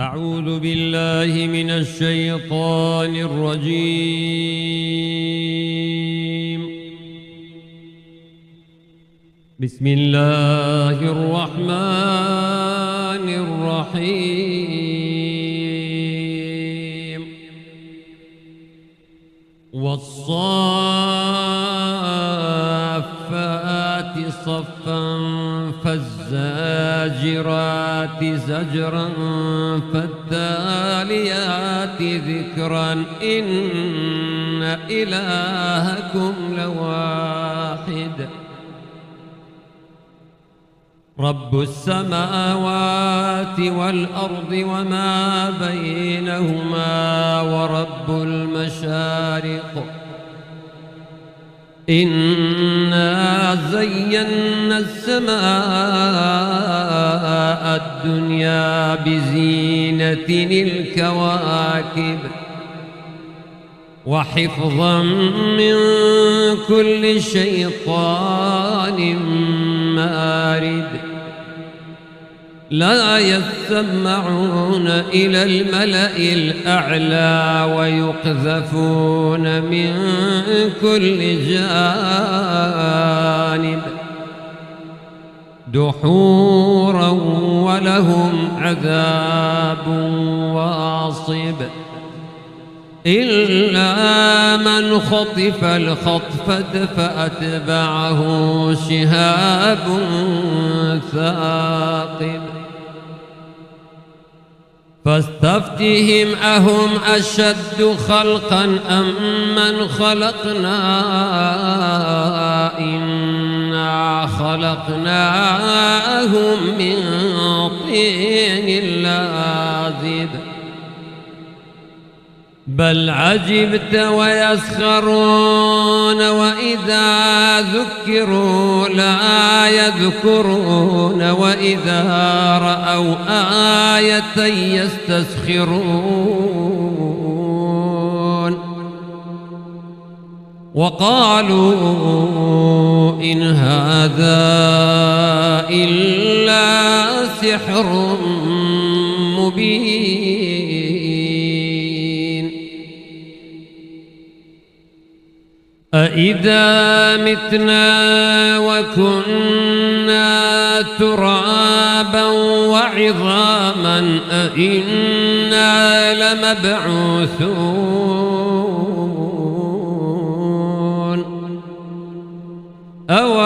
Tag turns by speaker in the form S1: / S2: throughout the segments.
S1: أعوذ بالله من الشيطان الرجيم. بسم الله الرحمن الرحيم. والصافات صفا فالزاجرات زجرا فالتاليات ذكرا إن إلهكم لواحد رب السماوات والأرض وما بينهما ورب المشارق إنا زينا السماء الدنيا بزينة الكواكب وحفظا من كل شيطان مارد لا يسمعون إلى الملأ الأعلى ويقذفون من كل جانب دحورا ولهم عذاب واصب إلا من خطف الخطفة فأتبعه شهاب ثاقب فاستفتهم أهم أشد خلقا أم من خلقنا إنا خلقناهم من طين لازب بل عجبت ويسخرون وإذا ذكروا لا يذكرون وإذا رأوا آية يستسخرون وقالوا إن هذا إلا سحر مبين أإذا متنا وكنا ترابا وعظاما أإنا لمبعوثون أو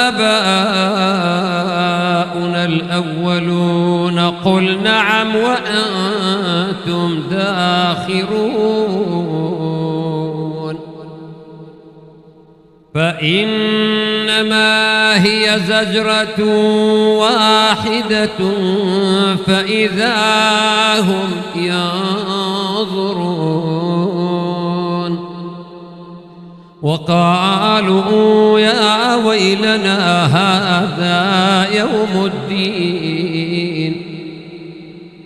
S1: آباؤنا الأولون قل نعم وأنتم داخرون فإنما هي زجرة واحدة فإذا هم ينظرون وقالوا يا ويلنا هذا يوم الدين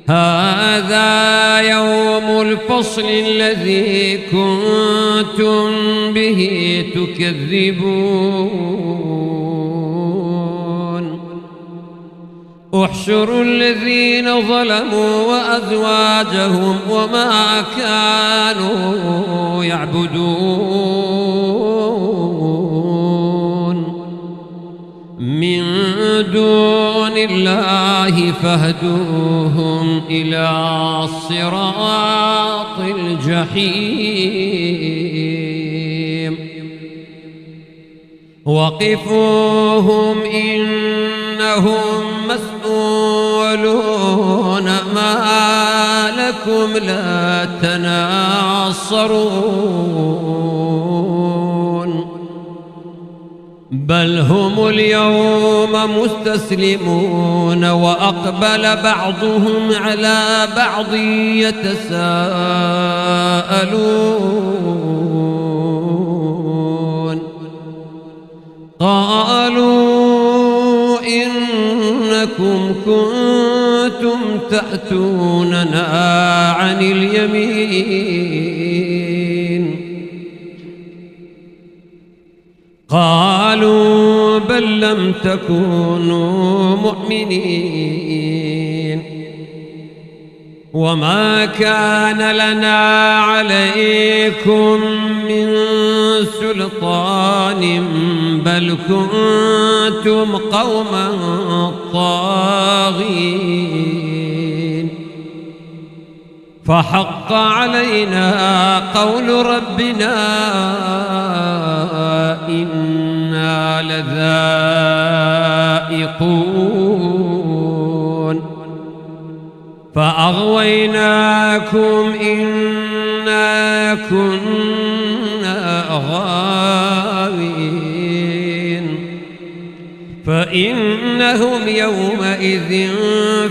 S1: هذا يوم الفصل الذي كنتم به تكذبون احشروا الذين ظلموا وأزواجهم وما كانوا يعبدون من دون الله فاهدوهم إلى صراط الجحيم وقفوهم إنهم مسؤولون ما لكم لا تناصرون بل هم اليوم مستسلمون وأقبل بعضهم على بعض يتساءلون قالوا إنكم كنتم تأتوننا عن اليمين قالوا بل لم تكونوا مؤمنين وما كان لنا عليكم من سلطان بل كنتم قوما طاغين فحق علينا قول ربنا إنا لذائقون فأغويناكم إنا كنا غاوين فإنهم يومئذ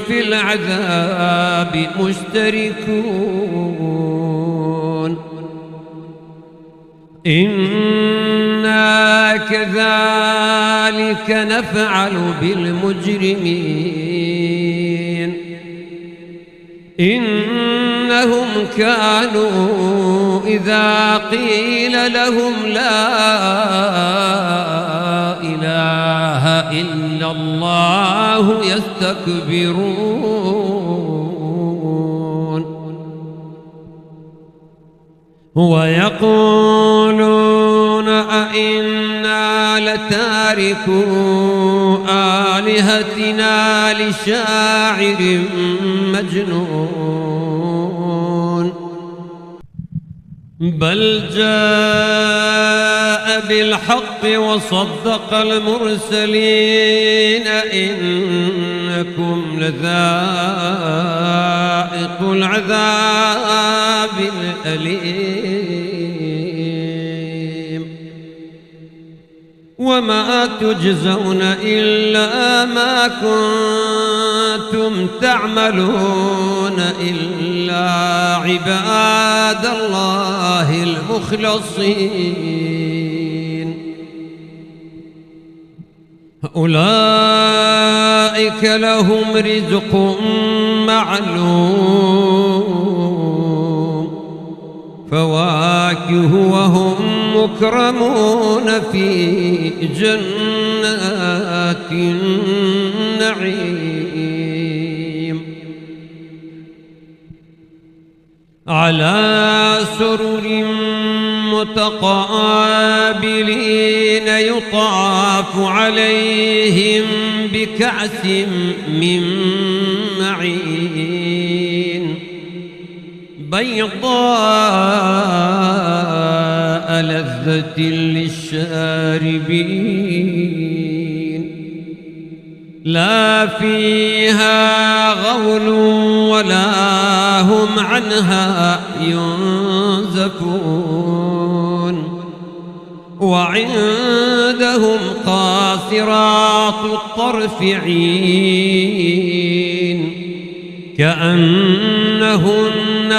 S1: في العذاب مشتركون إنا كذلك نفعل بالمجرمين إنهم كانوا إذا قيل لهم لا إله إلا الله يستكبرون ويقولون أئنا لتاركو آلهتنا لشاعر مجنون بل جاء بالحق وصدق المرسلين إنكم لذائق العذاب الأليم وما تجزون إلا ما كنتم تعملون إلا عباد الله المخلصين أولئك لهم رزق معلوم فواكه وهم مكرمون في جنات النعيم على سرر متقابلين يطاف عليهم بكأس من معين بيضاء لذة للشاربين لا فيها غول ولا هم عنها ينزفون وعندهم قاصرات الطرف عين كأنهن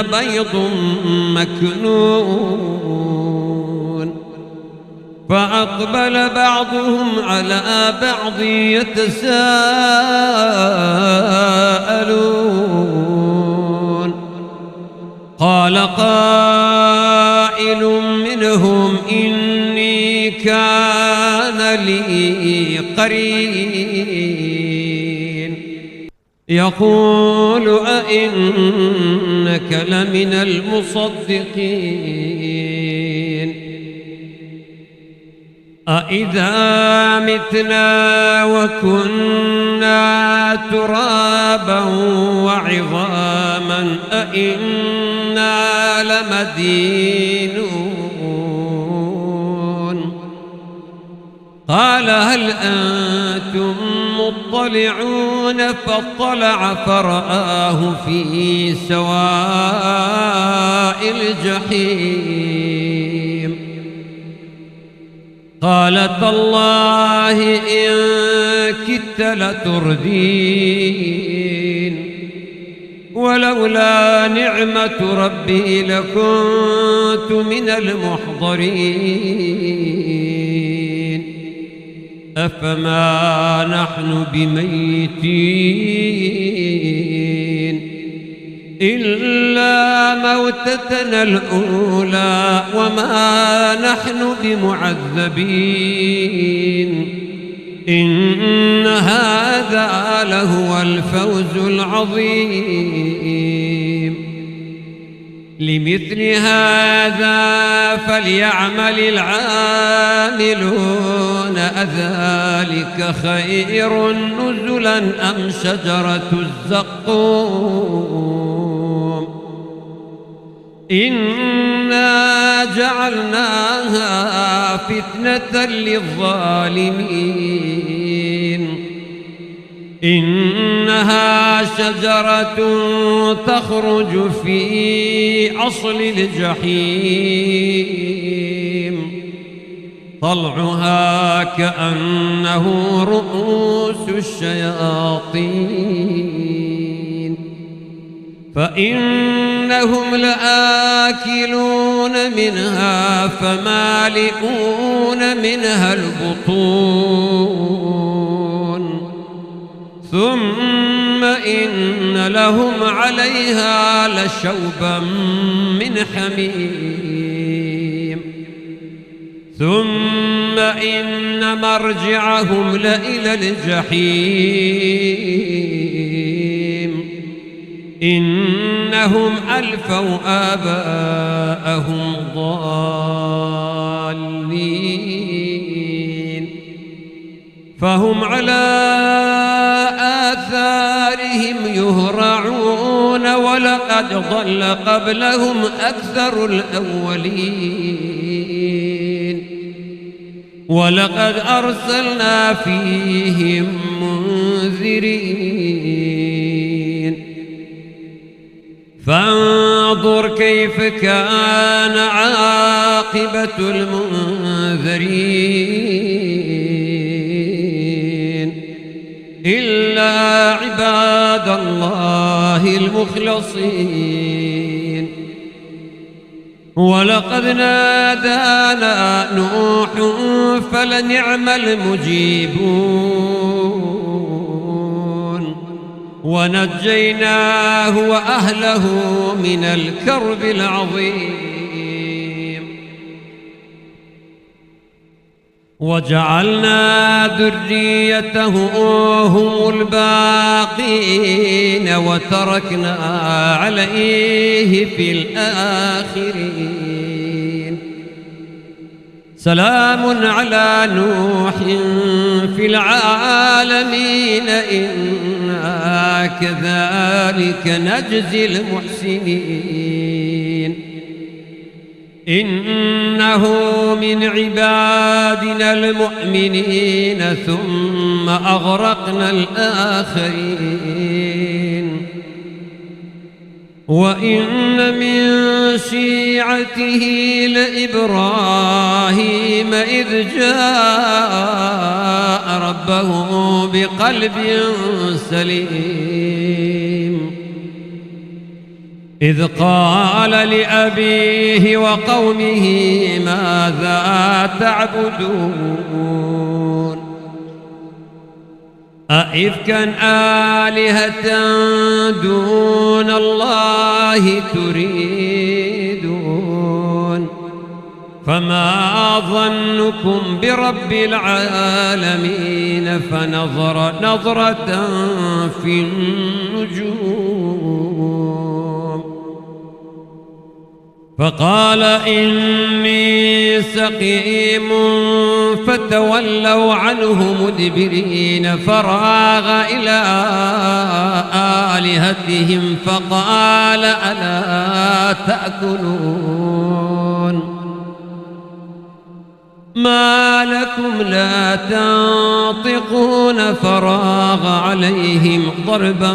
S1: بيض مكنون فأقبل بعضهم على بعض يتساءلون قال قائل منهم إني كان لي قرين يقول أئنك لمن المصدقين أإذا متنا وكنا ترابا وعظاما أإنا لمدينون قال هل أنتم مطلعون فاطلع فرآه في سواء الجحيم قال تالله إن كدت لتردين ولولا نعمة ربي لكنت من المحضرين أفما نحن بميتين إلا موتتنا الأولى وما نحن بمعذبين إن هذا لهو الفوز العظيم لمثل هذا فليعمل العاملون أذلك خير نزلا أم شجرة الزقوم إنا جعلناها فتنة للظالمين إنها شجرة تخرج في أصل الجحيم طلعها كأنه رؤوس الشياطين فإنهم لآكلون منها فمالئون منها البطون ثم إن لهم عليها لشوبا من حميم ثم إن مرجعهم لإلى الجحيم إنهم ألفوا آباءهم ضالين فهم على آثارهم يهرعون ولقد ضل قبلهم أكثر الأولين ولقد أرسلنا فيهم منذرين فانظر كيف كان عاقبة المنذرين إلا عباد الله المخلصين ولقد نادانا نوح فلنعم المجيبون ونجيناه وأهله من الكرب العظيم وجعلنا ذريته هم الباقين وتركنا عليه في الآخرين سلام على نوح في العالمين إنا كذلك نجزي المحسنين إنه من عبادنا المؤمنين ثم أغرقنا الآخرين وإن من شيعته لإبراهيم إذ جاء ربه بقلب سليم إذ قال لأبيه وقومه ماذا تعبدون أئفكا آلهة دون الله تريدون فما ظنكم برب العالمين فنظر نظرة في النجوم فقال إني سقيم فتولوا عنه مدبرين فراغ إلى آلهتهم فقال ألا تأكلون ما لكم لا تنطقون فراغ عليهم ضربا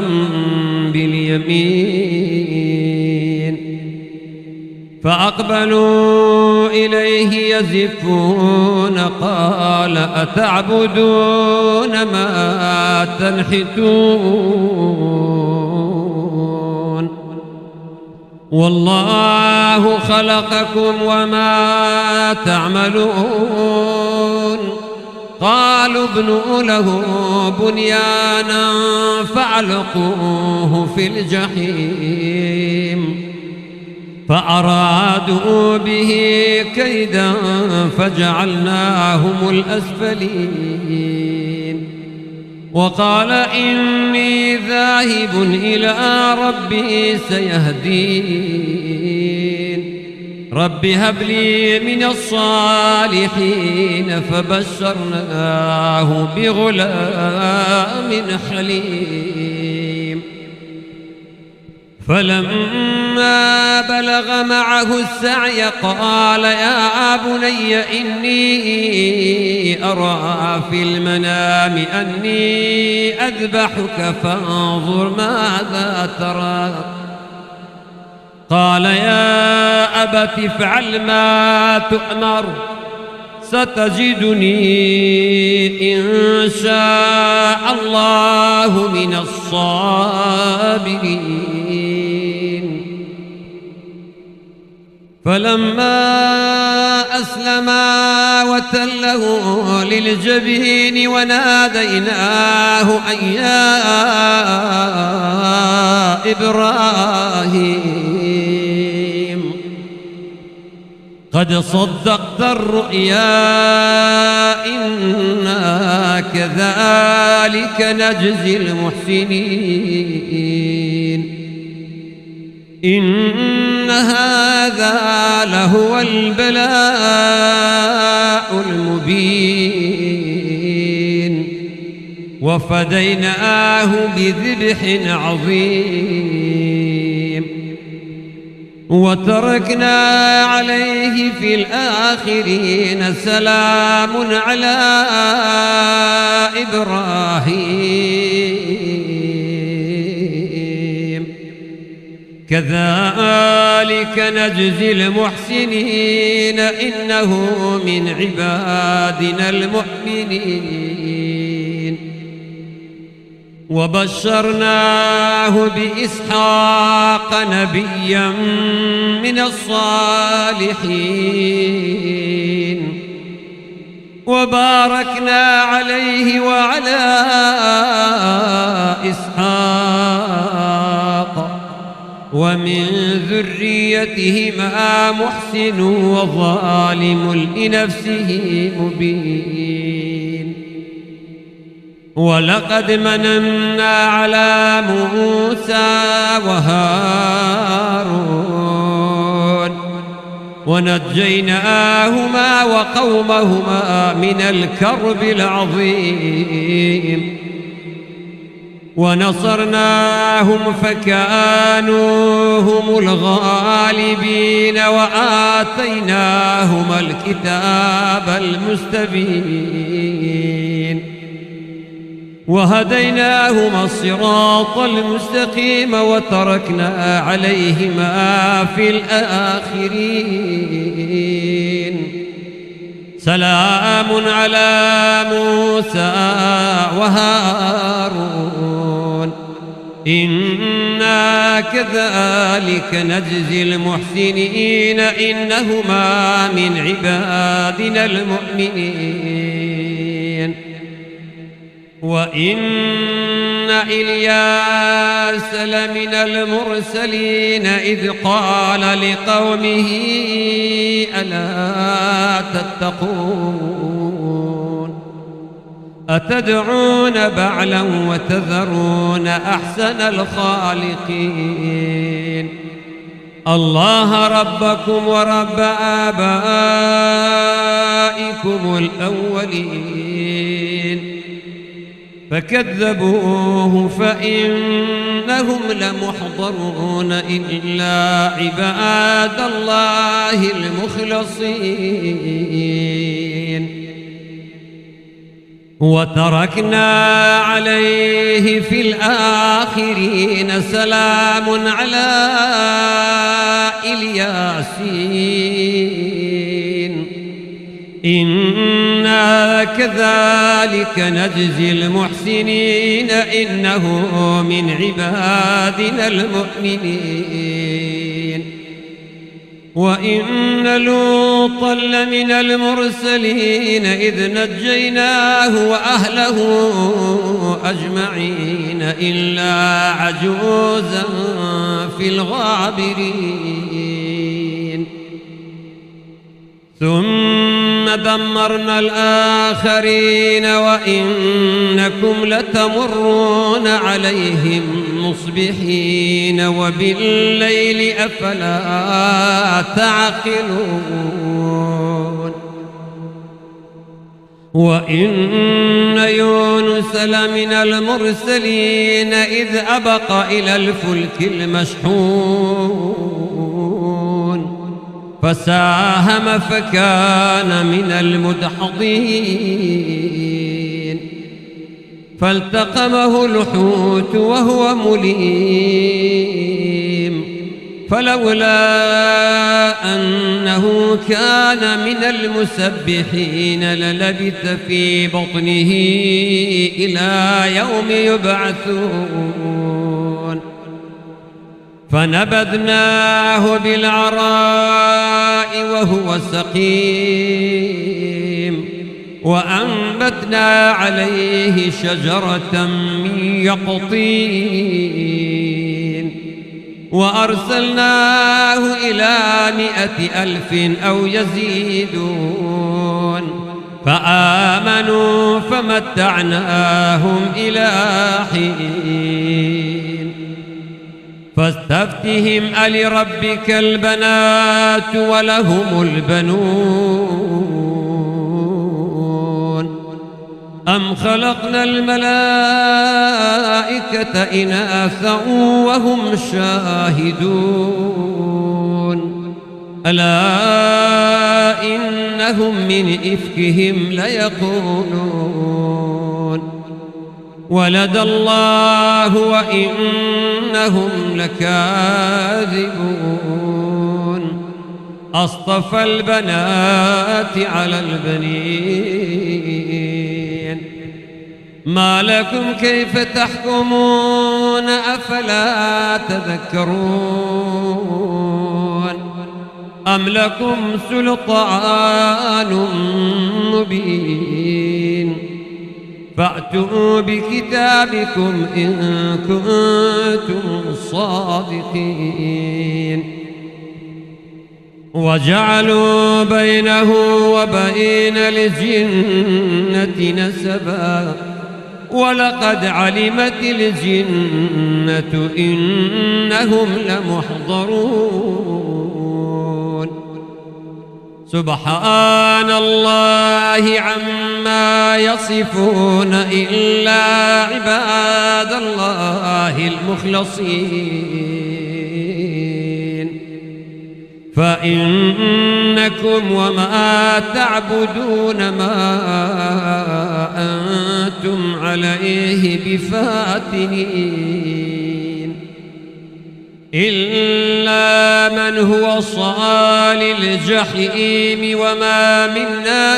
S1: باليمين فأقبلوا إليه يزفون قال أتعبدون ما تنحتون والله خلقكم وما تعملون قالوا ابنوا له بنيانا فألقوه في الجحيم فأرادوا به كيدا فجعلناهم الأسفلين وقال إني ذاهب إلى ربي سيهدين رب هب لي من الصالحين فبشرناه بغلام حليم فلما بلغ معه السعي قال يا بني إني أرى في المنام أني أذبحك فانظر ماذا ترى قال يا أبت افعل ما تؤمر ستجدني إن شاء الله من الصابرين فلما أسلما وتله للجبين وناديناه أن يا إبراهيم قد صدقت الرؤيا إنا كذلك نجزي المحسنين إن هذا لهو البلاء المبين وفديناه بذبح عظيم وتركنا عليه في الآخرين سلام على إبراهيم كذلك نجزي المحسنين إنه من عبادنا المؤمنين وبشرناه بإسحاق نبيا من الصالحين وباركنا عليه وعلى إسحاق ومن ذريتهما محسن وظالم لنفسه مبين ولقد مننا على موسى وهارون ونجيناهما وقومهما من الكرب العظيم ونصرناهم فكانوا هم الغالبين وآتيناهما الكتاب المستبين وهديناهما الصراط المستقيم وتركنا عليهما في الآخرين سلام على موسى وهارون إنا كذلك نجزي المحسنين إنهما من عبادنا المؤمنين وإن إلياس لمن المرسلين إذ قال لقومه ألا تتقون أتدعون بعلا وتذرون أحسن الخالقين الله ربكم ورب آبائكم الأولين فكذبوه فإنهم لمحضرون إلا عباد الله المخلصين وتركنا عليه في الآخرين سلام على الياسين إنا كذلك نجزي المحسنين إنه من عبادنا المؤمنين وإن لوطا لمن المرسلين إذ نجيناه وأهله أجمعين إلا عجوزا في الغابرين ثم دمرنا الآخرين وإنكم لتمرون عليهم مصبحين وبالليل أفلا تعقلون وإن يونس لمن المرسلين إذ أبق إلى الفلك المشحون فساهم فكان من المدحضين فالتقمه الحوت وهو مليم فلولا أنه كان من المسبحين للبث في بطنه إلى يوم يبعثون فنبذناه بالعراء وهو سقيم وأنبتنا عليه شجرة من يقطين وأرسلناه إلى 100,000 أو يزيدون فآمنوا فمتعناهم إلى حين فاستفتهم ألربك البنات ولهم البنون أم خلقنا الملائكة إناثا وهم شاهدون ألا إنهم من إفكهم ليقولون ولد الله وإنهم لكاذبون أصطفى البنات على البنين ما لكم كيف تحكمون أفلا تذكرون أم لكم سلطان مبين فأتوا بكتابكم إن كنتم صادقين وجعلوا بينه وبين الجنة نسبا ولقد علمت الجنة إنهم لمحضرون سبحان الله عما يصفون إلا عباد الله المخلصين فإنكم وما تعبدون ما أنتم عليه بفاتنين إلا من هو صال الجحيم وما منا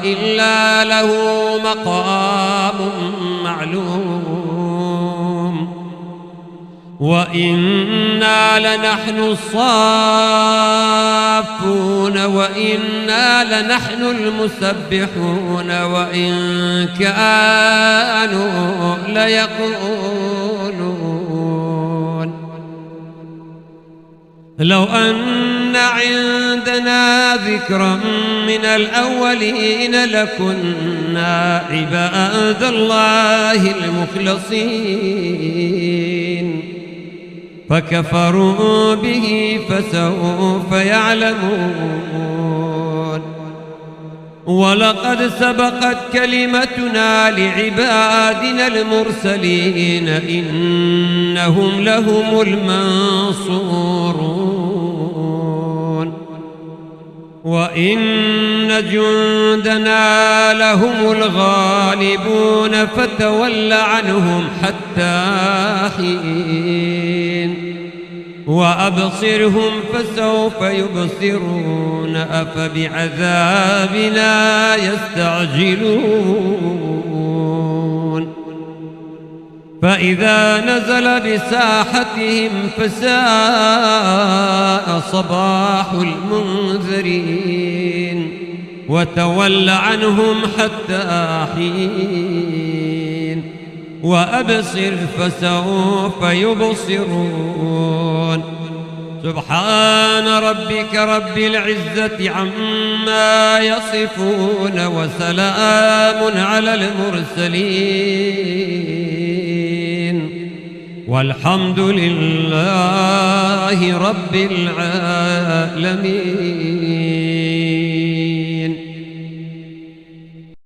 S1: إلا له مقام معلوم وإنا لنحن الصافون وإنا لنحن المسبحون وإن كانوا ليقولون لو أن عندنا ذكرا من الأولين لكنا عباد الله المخلصين فكفروا به فسوف يعلمون ولقد سبقت كلمتنا لعبادنا المرسلين إنهم لهم المنصورون وإن جندنا لهم الغالبون فتول عنهم حتى حين وأبصرهم فسوف يبصرون أفبعذابنا يستعجلون فإذا نزل بساحتهم فساء صباح المنذرين وتول عنهم حتى حين وأبصر فسوف يبصرون سبحان سبحان ربك رب العزة عما يصفون وسلام على المرسلين والحمد لله رب العالمين.